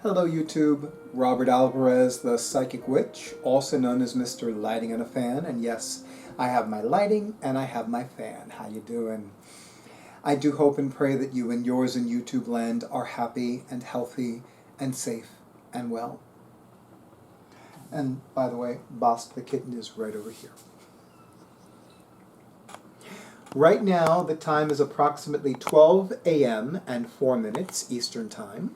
Hello YouTube, Robert Alvarez, the Psychic Witch, also known as Mr. Lighting and a Fan, and yes, I have my lighting and I have my fan. How you doing? I do hope and pray that you and yours in YouTube land are happy and healthy and safe and well. And by the way, Bosk the kitten is right over here. Right now, the time is approximately 12 a.m. and 4 minutes Eastern Time.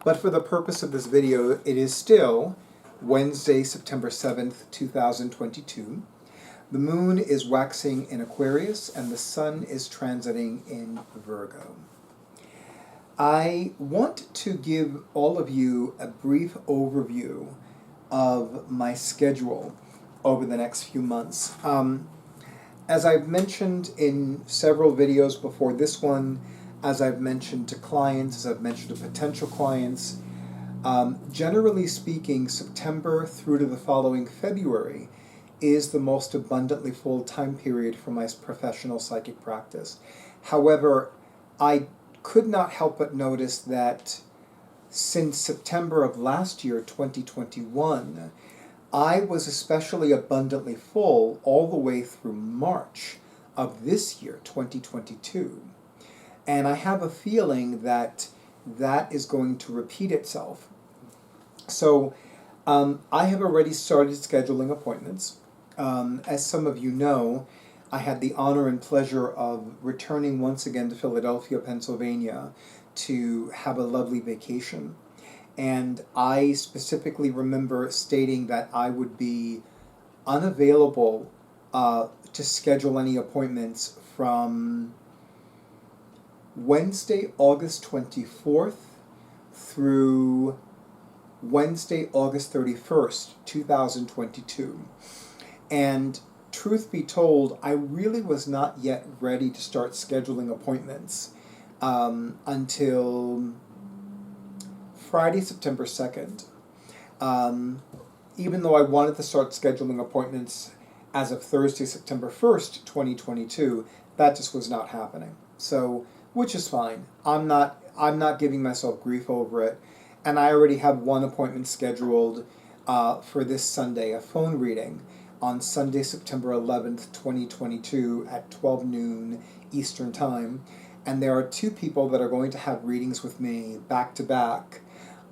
But for the purpose of this video, it is still Wednesday, September 7th, 2022. The moon is waxing in Aquarius and the sun is transiting in Virgo. I want to give all of you a brief overview of my schedule over the next few months. As I've mentioned in several videos before this one, as I've mentioned to clients, as I've mentioned to potential clients, generally speaking, September through to the following February is the most abundantly full time period for my professional psychic practice. However, I could not help but notice that since September of last year, 2021, I was especially abundantly full all the way through March of this year, 2022. And I have a feeling that that is going to repeat itself. So I have already started scheduling appointments. As some of you know, I had the honor and pleasure of returning once again to Philadelphia, Pennsylvania to have a lovely vacation. And I specifically remember stating that I would be unavailable to schedule any appointments from Wednesday, August 24th through Wednesday, August 31st, 2022. And truth be told, I really was not yet ready to start scheduling appointments until Friday, September 2nd. Even though I wanted to start scheduling appointments as of Thursday, September 1st, 2022, that just was not happening. So, which is fine. I'm not giving myself grief over it. And I already have one appointment scheduled for this Sunday, a phone reading on Sunday, September 11th, 2022 at 12 noon Eastern Time. And there are two people that are going to have readings with me back to back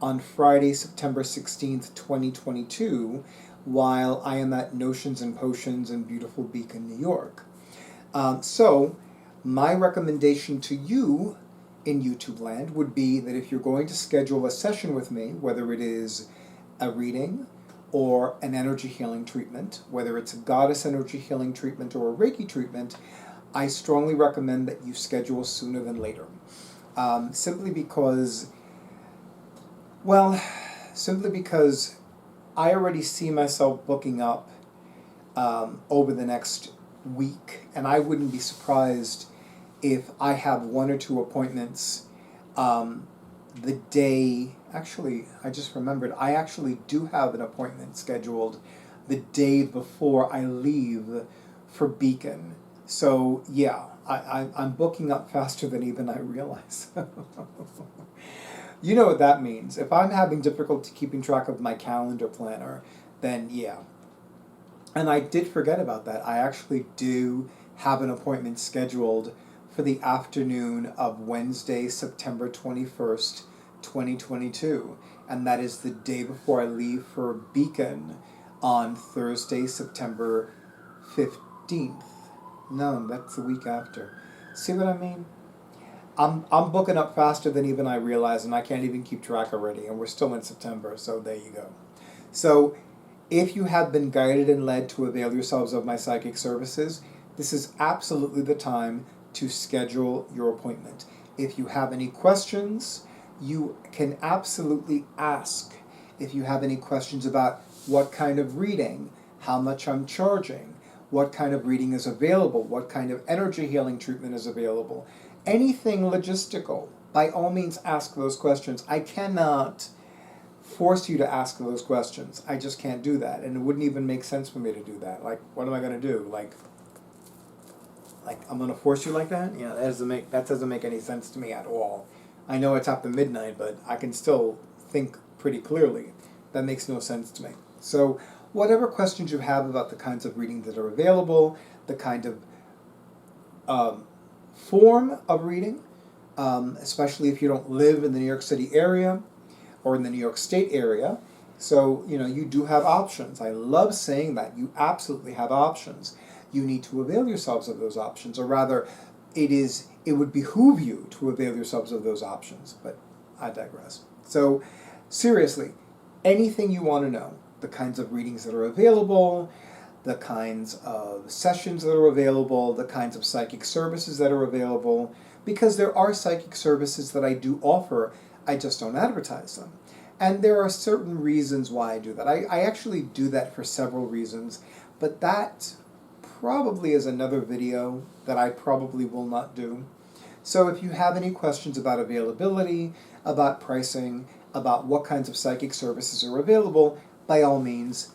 on Friday, September 16th, 2022, while I am at Notions and Potions in beautiful Beacon, New York. So, my recommendation to you in YouTube land would be that if you're going to schedule a session with me, whether it is a reading or an energy healing treatment, whether it's a goddess energy healing treatment or a Reiki treatment, I strongly recommend that you schedule sooner than later. Simply because I already see myself booking up over the next week, and I wouldn't be surprised if I have one or two appointments the day. Actually, I just remembered, I actually do have an appointment scheduled the day before I leave for Beacon. So yeah, I'm booking up faster than even I realize. You know what that means. If I'm having difficulty keeping track of my calendar planner, then yeah. And I did forget about that. I actually do have an appointment scheduled for the afternoon of Wednesday, September 21st, 2022. And that is the day before I leave for Beacon on Thursday, September 15th. No, that's the week after. See what I mean? I'm booking up faster than even I realize, and I can't even keep track already, and we're still in September, so there you go. So, if you have been guided and led to avail yourselves of my psychic services, this is absolutely the time to schedule your appointment. If you have any questions, you can absolutely ask. If you have any questions about what kind of reading, how much I'm charging, what kind of reading is available, what kind of energy healing treatment is available, anything logistical, by all means ask those questions. I cannot force you to ask those questions. I just can't do that, and it wouldn't even make sense for me to do that. Like, what am I going to do? Like I'm going to force you like that? Yeah, that doesn't make any sense to me at all. I know it's after midnight, but I can still think pretty clearly. That makes no sense to me. So whatever questions you have about the kinds of reading that are available, the kind of form of reading, especially if you don't live in the New York City area or in the New York State area. So, you do have options. I love saying that. You absolutely have options. You need to avail yourselves of those options, or rather, it would behoove you to avail yourselves of those options, but I digress. So, seriously, anything you want to know, the kinds of readings that are available, the kinds of sessions that are available, the kinds of psychic services that are available, because there are psychic services that I do offer, I just don't advertise them. And there are certain reasons why I do that. I actually do that for several reasons, but that probably is another video that I probably will not do. So if you have any questions about availability, about pricing, about what kinds of psychic services are available, by all means,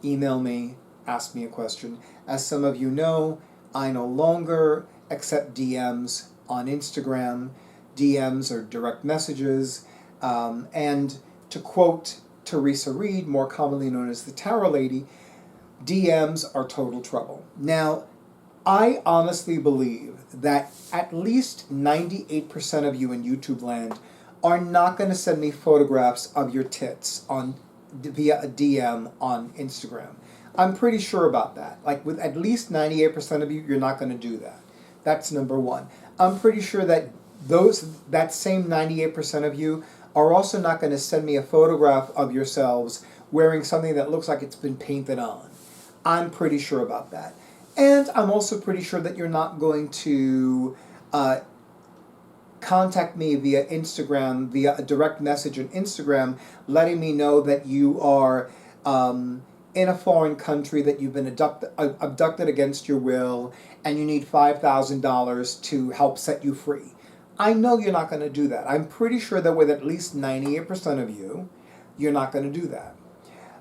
email me, ask me a question. As some of you know, I no longer accept DMs on Instagram. DMs are direct messages, and to quote Teresa Reed, more commonly known as the Tarot Lady, DMs are total trouble. Now, I honestly believe that at least 98% of you in YouTube land are not going to send me photographs of your tits via a DM on Instagram. I'm pretty sure about that. Like with at least 98% of you, you're not going to do that. That's number one. I'm pretty sure that that same 98% of you are also not going to send me a photograph of yourselves wearing something that looks like it's been painted on. I'm pretty sure about that. And I'm also pretty sure that you're not going to contact me via Instagram, via a direct message on Instagram, letting me know that you are in a foreign country, that you've been abducted against your will, and you need $5,000 to help set you free. I know you're not going to do that. I'm pretty sure that with at least 98% of you, you're not going to do that.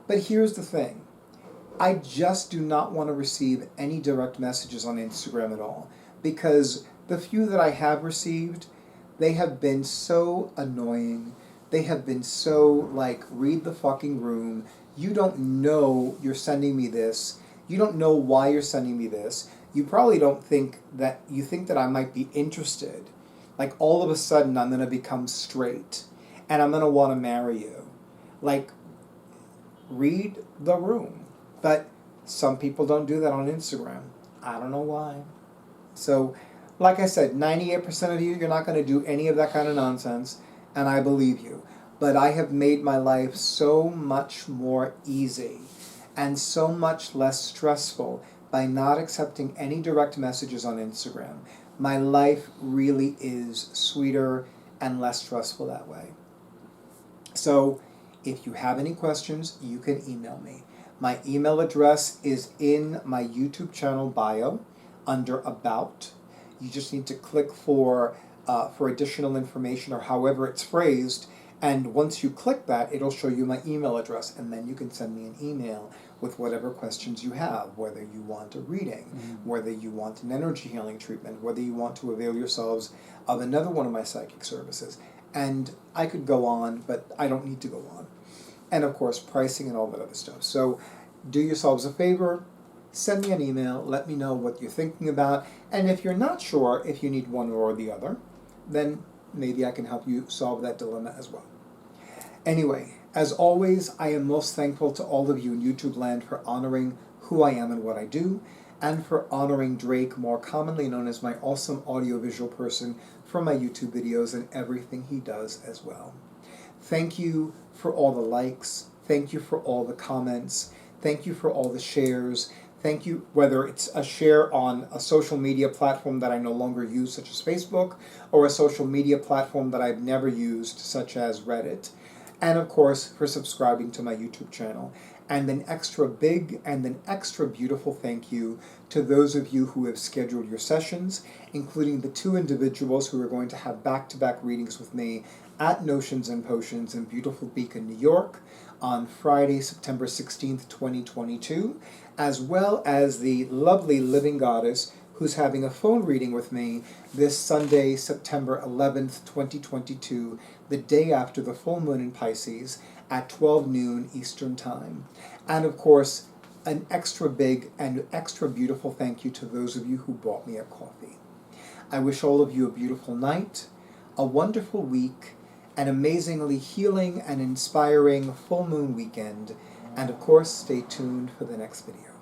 But here's the thing. I just do not want to receive any direct messages on Instagram at all, because the few that I have received, they have been so annoying. They have been so like, read the fucking room. You don't know you're sending me this. You don't know why you're sending me this. You probably don't think that, you think that I might be interested. Like all of a sudden I'm going to become straight and I'm going to want to marry you. Like, read the room. But some people don't do that on Instagram. I don't know why. So, like I said, 98% of you, you're not going to do any of that kind of nonsense, and I believe you. But I have made my life so much more easy and so much less stressful by not accepting any direct messages on Instagram. My life really is sweeter and less stressful that way. So, if you have any questions, you can email me. My email address is in my YouTube channel bio under About. You just need to click for additional information, or however it's phrased, and once you click that, it'll show you my email address, and then you can send me an email with whatever questions you have, whether you want a reading, whether you want an energy healing treatment, whether you want to avail yourselves of another one of my psychic services. And I could go on, but I don't need to go on. And of course, pricing and all that other stuff. So do yourselves a favor, send me an email, let me know what you're thinking about, and if you're not sure if you need one or the other, then maybe I can help you solve that dilemma as well. Anyway, as always, I am most thankful to all of you in YouTube land for honoring who I am and what I do, and for honoring Drake, more commonly known as my awesome audiovisual person, for my YouTube videos and everything he does as well. Thank you for all the likes, thank you for all the comments, thank you for all the shares, thank you, whether it's a share on a social media platform that I no longer use, such as Facebook, or a social media platform that I've never used, such as Reddit, and of course for subscribing to my YouTube channel. And an extra big and an extra beautiful thank you to those of you who have scheduled your sessions, including the 2 individuals who are going to have back-to-back readings with me at Notions and Potions in beautiful Beacon, New York, on Friday, September 16th, 2022, as well as the lovely Living Goddess who's having a phone reading with me this Sunday, September 11th, 2022, the day after the full moon in Pisces at 12 noon Eastern Time. And of course, an extra big and extra beautiful thank you to those of you who bought me a coffee. I wish all of you a beautiful night, a wonderful week, an amazingly healing and inspiring full moon weekend, and of course, stay tuned for the next video.